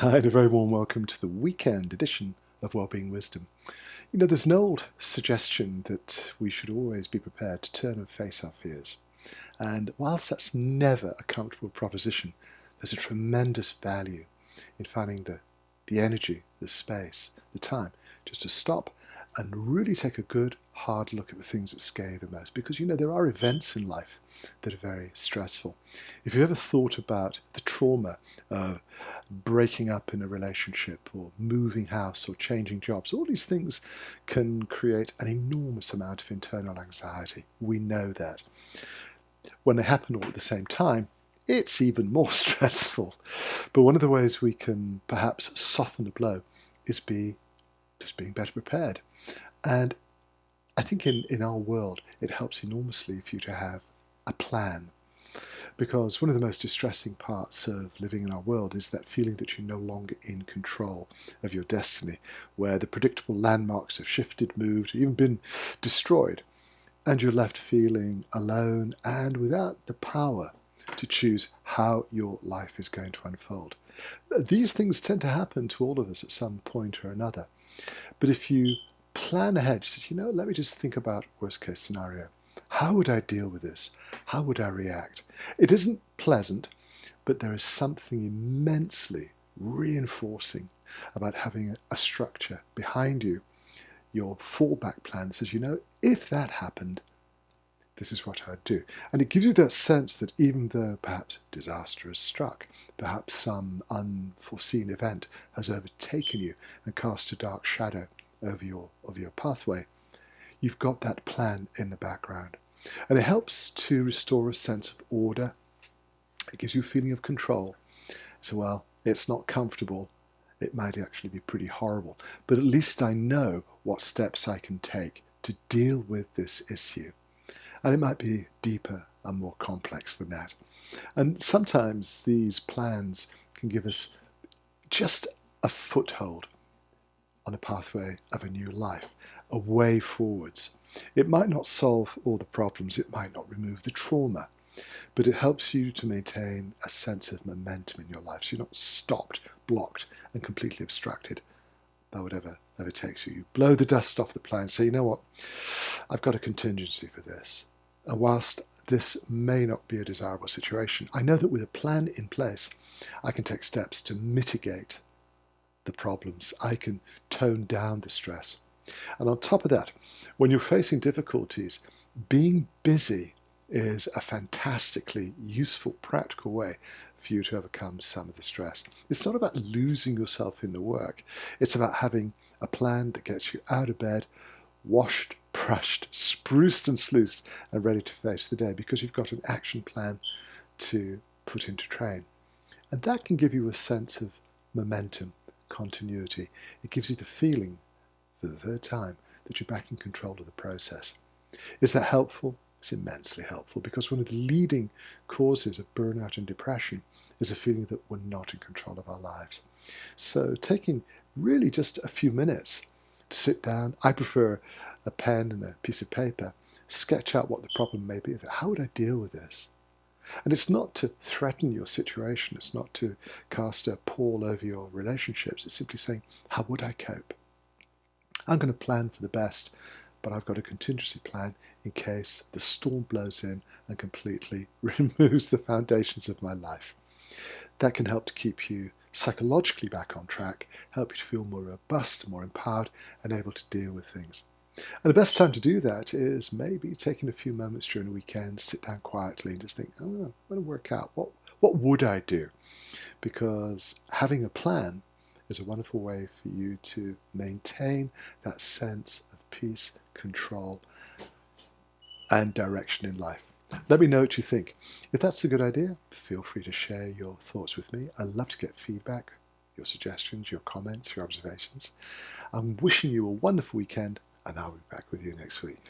Hi, and a very warm welcome to the weekend edition of Wellbeing Wisdom. You know, there's an old suggestion that we should always be prepared to turn and face our fears. And whilst that's never a comfortable proposition, there's a tremendous value in finding the energy, the space, the time just to stop and really take a good hard look at the things that scare you the most. Because, you know, there are events in life that are very stressful. If you've ever thought about the trauma of breaking up in a relationship or moving house or changing jobs, all these things can create an enormous amount of internal anxiety. We know that. When they happen all at the same time, it's even more stressful. But one of the ways we can perhaps soften the blow is just being better prepared. And I think in our world, it helps enormously for you to have a plan. Because one of the most distressing parts of living in our world is that feeling that you're no longer in control of your destiny, where the predictable landmarks have shifted, moved, or even been destroyed, and you're left feeling alone and without the power to choose how your life is going to unfold. These things tend to happen to all of us at some point or another. But if you plan ahead, you say, you know, let me just think about worst case scenario. How would I deal with this? How would I react? It isn't pleasant, but there is something immensely reinforcing about having a structure behind you, your fallback plan says, you know, if that happened, this is what I'd do. And it gives you that sense that even though perhaps disaster has struck, perhaps some unforeseen event has overtaken you and cast a dark shadow over your pathway, you've got that plan in the background. And it helps to restore a sense of order. It gives you a feeling of control. So, well, it's not comfortable. It might actually be pretty horrible. But at least I know what steps I can take to deal with this issue. And it might be deeper and more complex than that. And sometimes these plans can give us just a foothold on a pathway of a new life, a way forwards. It might not solve all the problems, it might not remove the trauma, but it helps you to maintain a sense of momentum in your life so you're not stopped, blocked, and completely obstructed by whatever takes you. You blow the dust off the plan, say, you know what, I've got a contingency for this. And whilst this may not be a desirable situation, I know that with a plan in place, I can take steps to mitigate the problems. I can tone down the stress. And on top of that, when you're facing difficulties, being busy is a fantastically useful, practical way for you to overcome some of the stress. It's not about losing yourself in the work. It's about having a plan that gets you out of bed, washed, brushed, spruced and sluiced, and ready to face the day because you've got an action plan to put into train. And that can give you a sense of momentum, continuity. It gives you the feeling, for the third time, that you're back in control of the process. Is that helpful? It's immensely helpful because one of the leading causes of burnout and depression is a feeling that we're not in control of our lives. So taking really just a few minutes to sit down, I prefer a pen and a piece of paper, sketch out what the problem may be. How would I deal with this? And it's not to threaten your situation. It's not to cast a pall over your relationships. It's simply saying, how would I cope? I'm going to plan for the best, but I've got a contingency plan in case the storm blows in and completely removes the foundations of my life. That can help to keep you psychologically back on track, help you to feel more robust, more empowered, and able to deal with things. And the best time to do that is maybe taking a few moments during the weekend, sit down quietly and just think, oh, I'm going to work out what would I do? Because having a plan is a wonderful way for you to maintain that sense of peace, control, and direction in life. Let me know what you think. If that's a good idea, feel free to share your thoughts with me. I love to get feedback, your suggestions, your comments, your observations. I'm wishing you a wonderful weekend, and I'll be back with you next week.